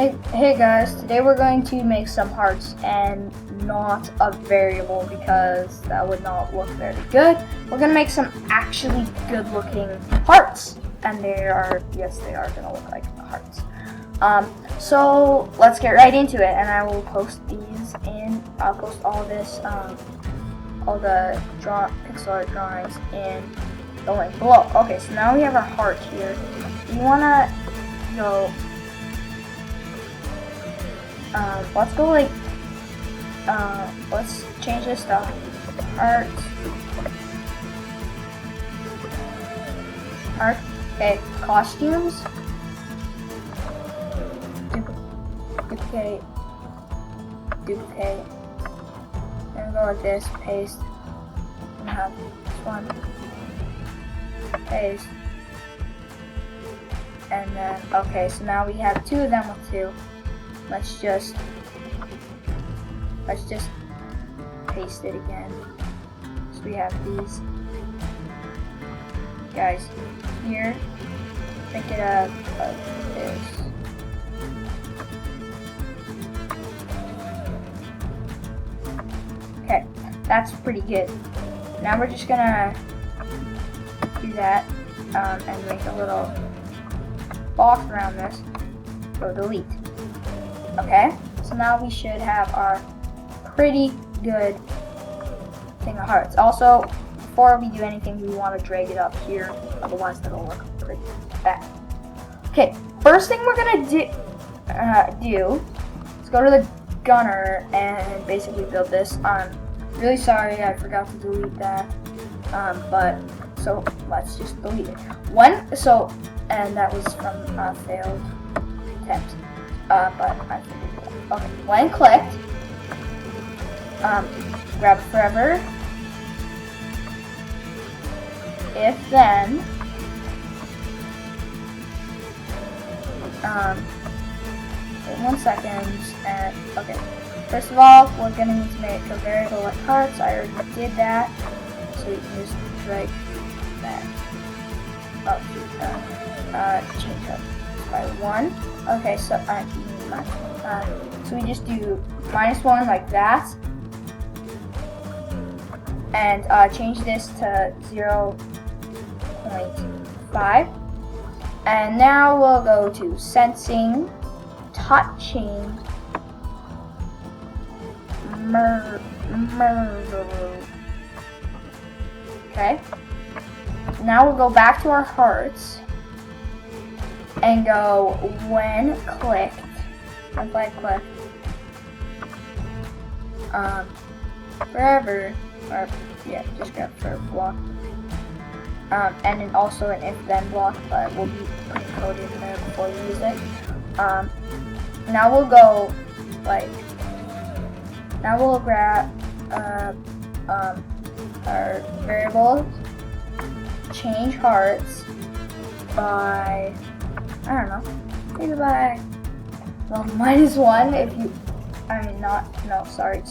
Hey guys, today we're going to make some hearts and not a variable because that would not look very good. We're going to make some actually good looking hearts, and they are going to look like hearts. So let's get right into it, and I will post these in, I'll post all this, all the pixel art drawings in the link below. Okay, so now we have our heart here. You want to go, let's go like, let's change this to heart. Okay, costumes. Duplicate. Then go like this, paste, and have this one, paste, and then, okay, so now we have two of them with two. Let's just paste it again. So we have these guys here. Pick it up like this. Okay, that's pretty good. Now we're just gonna do that and make a little box around this. Go delete. Okay, so now we should have our pretty good thing of hearts. Also, before we do anything, we want to drag it up here, otherwise that'll look pretty bad. Okay, first thing we're gonna do is go to the gunner and basically build this. Really sorry, I forgot to delete that. But so let's just delete it. And that was from failed attempt. But I figured it out. Okay, when clicked, grab forever. If then, wait 1 second, and okay. First of all, we're gonna need to make a variable like hearts. I already did that, so you can just drag that up, change up by 1. Okay, so so we just do -1 like that, and change this to 0.5, and now we'll go to sensing, touching, okay. Now we'll go back to our hearts and go when clicked, forever, or yeah, just grab for block, and then also an if then block, but we'll be putting code in there before we use it. Now we'll go like, now we'll grab our variables, change hearts by, I don't know, maybe by, well, -1 if you, sorry.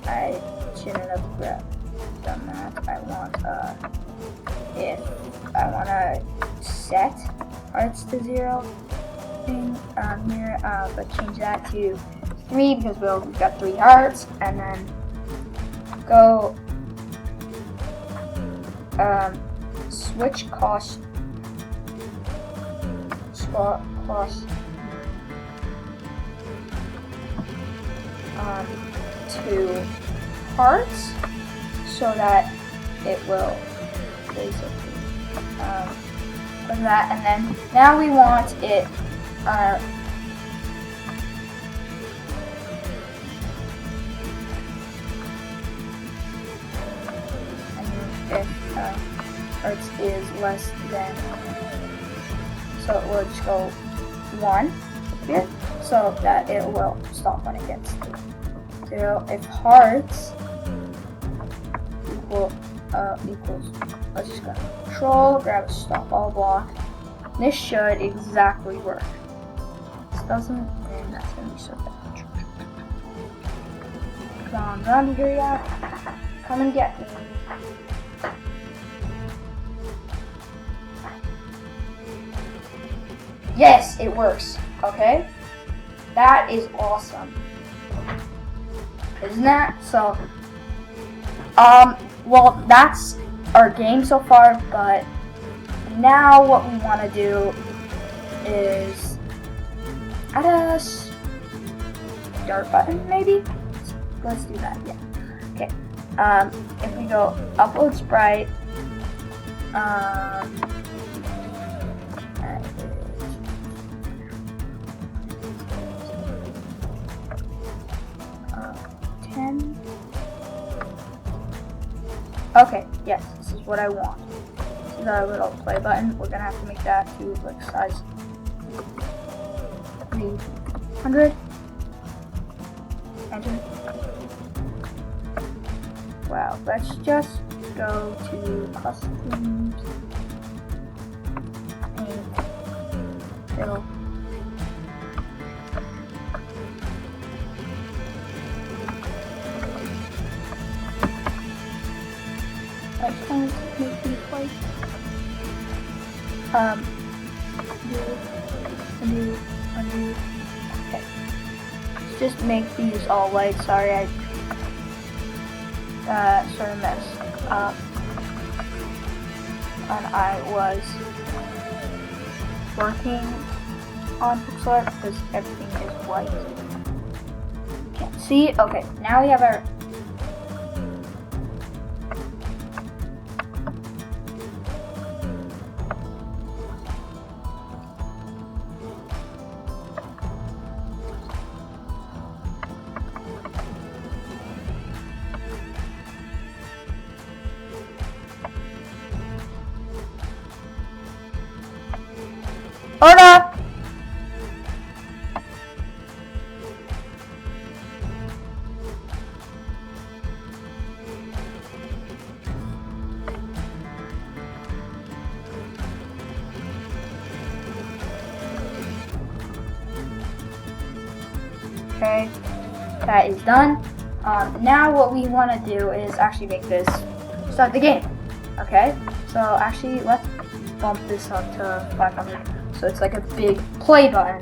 I shouldn't have done that. I want, if I want to set hearts to 0 thing here, but change that to 3 because we've got 3 hearts, and then go switch cost to hearts, so that it will basically like that, and then now we want it if hearts is less than, so it will just go 1 here, so that it will stop when it gets to 0. If hearts equals, let's just go control, grab a stop all block. This should exactly work. This doesn't, and that's gonna be so bad. Come on, zombie, hurry up! Come and get me. Yes, it works. Okay, that is awesome, isn't that? So, well, that's our game so far, but now what we want to do is add a start button, maybe? Let's do that, yeah. Okay, if we go upload sprite, and 10. Okay, yes, this is what I want. This is our little play button. We're gonna have to make that to like size 300. Enter. Wow, let's just go to customs, paint, fill. Let's kind of make these like undo. Okay. Let's just make these all white. Sorry, I sort of messed up. And I was working on pixel art because everything is white. Can't see. Okay, now we have our order. Okay, that is done. Now what we want to do is actually make this start the game. Okay, so actually let's bump this up to 500. So it's like a big play button.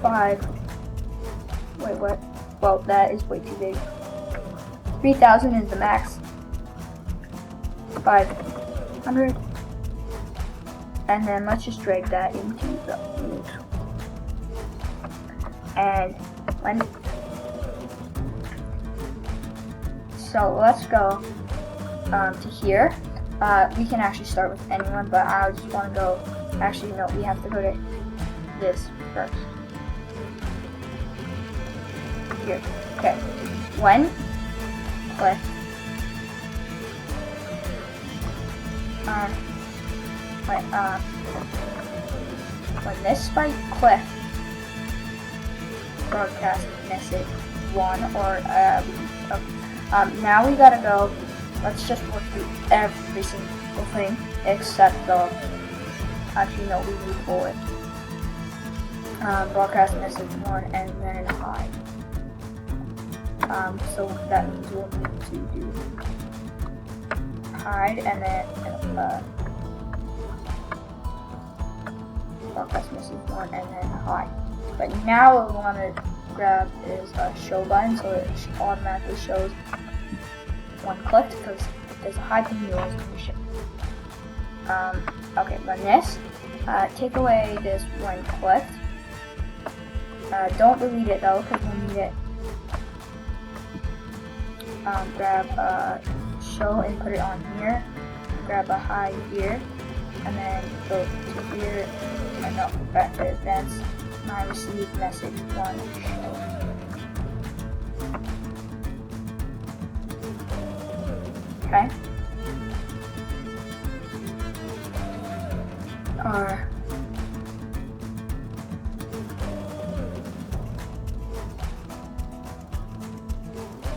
5. Wait, what? Well, that is way too big. 3000 is the max. 500. And then let's just drag that into the image. And when so let's go to here. We can actually start with anyone, but I just want to go. Actually, no, we have to go to this first. Here. Okay. When click when this spike click broadcast message 1 or now we gotta go. Let's just work through every single thing except the. Actually, no, we need bullet. Broadcast message 1 and then hide. So that means we'll need to do hide and then broadcast message 1 and then hide. But now what we want to grab is a show button, so it automatically shows when clicked because there's a high continuous condition. Okay, run this. Take away this when clicked. Don't delete it though, because we'll need it. Grab show and put it on here. Grab a high here, and then go to here, and no, back to advanced. My receive message 1 show. Okay.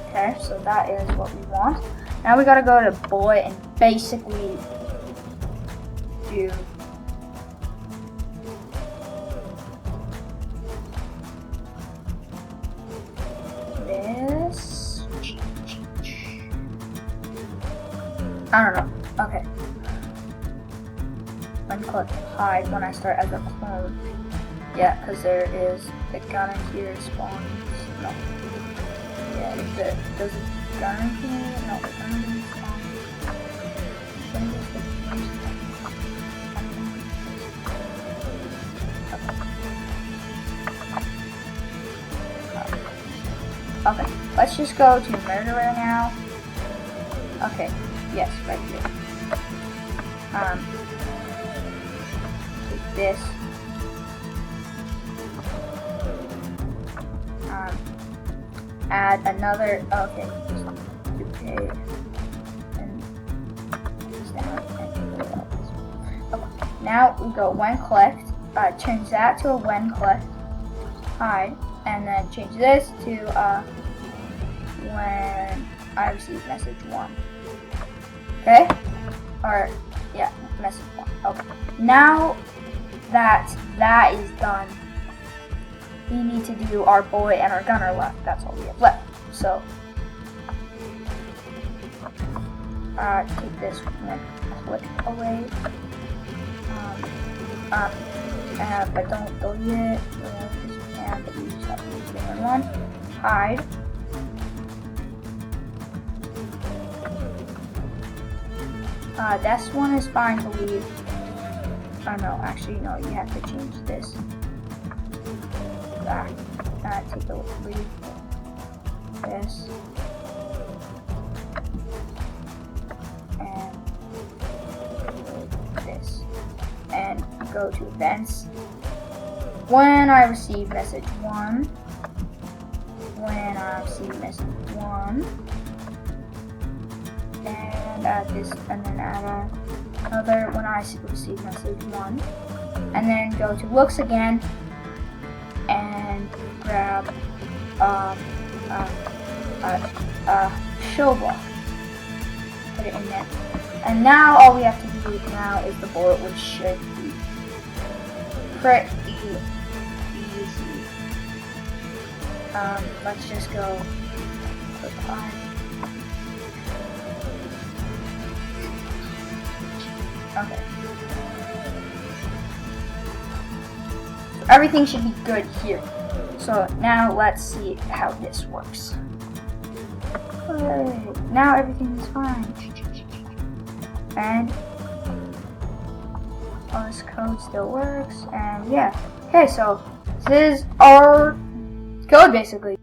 Okay, so that is what we want. Now we gotta go to bullet and basically do this. I don't know. Okay. Unclick hide when I start as a clone. Yeah, because there is a gunner here spawns. No. Yeah, does it gunner here? No, the gunner didn't spawn. When does the Okay, let's just go to murderer now. Okay, yes, right here. Take this. Add another. Okay, just duplicate and okay. Now we go when collect. Change that to a when collect. Hide. And then change this to when I receive message 1. Okay? Or yeah, message 1. Okay. Now that that is done, we need to do our boy and our gunner left. That's all we have left. So take this one, click away. But don't delete it. But you just have to use a different one. Hide. This one is fine to leave. Oh no, actually no, you have to change this. Back. Take a leave. This. And this. And go to events. When I receive message 1, when I receive message 1, and add this, and then add another when I receive message 1, and then go to looks again, and grab show block, put it in there, and now all we have to do now is the bullet, which should be pretty easy. Let's just go click on. Okay. Everything should be good here. So now let's see how this works. Okay. Now everything is fine. And all this code still works, and yeah. Okay, so this is our code basically.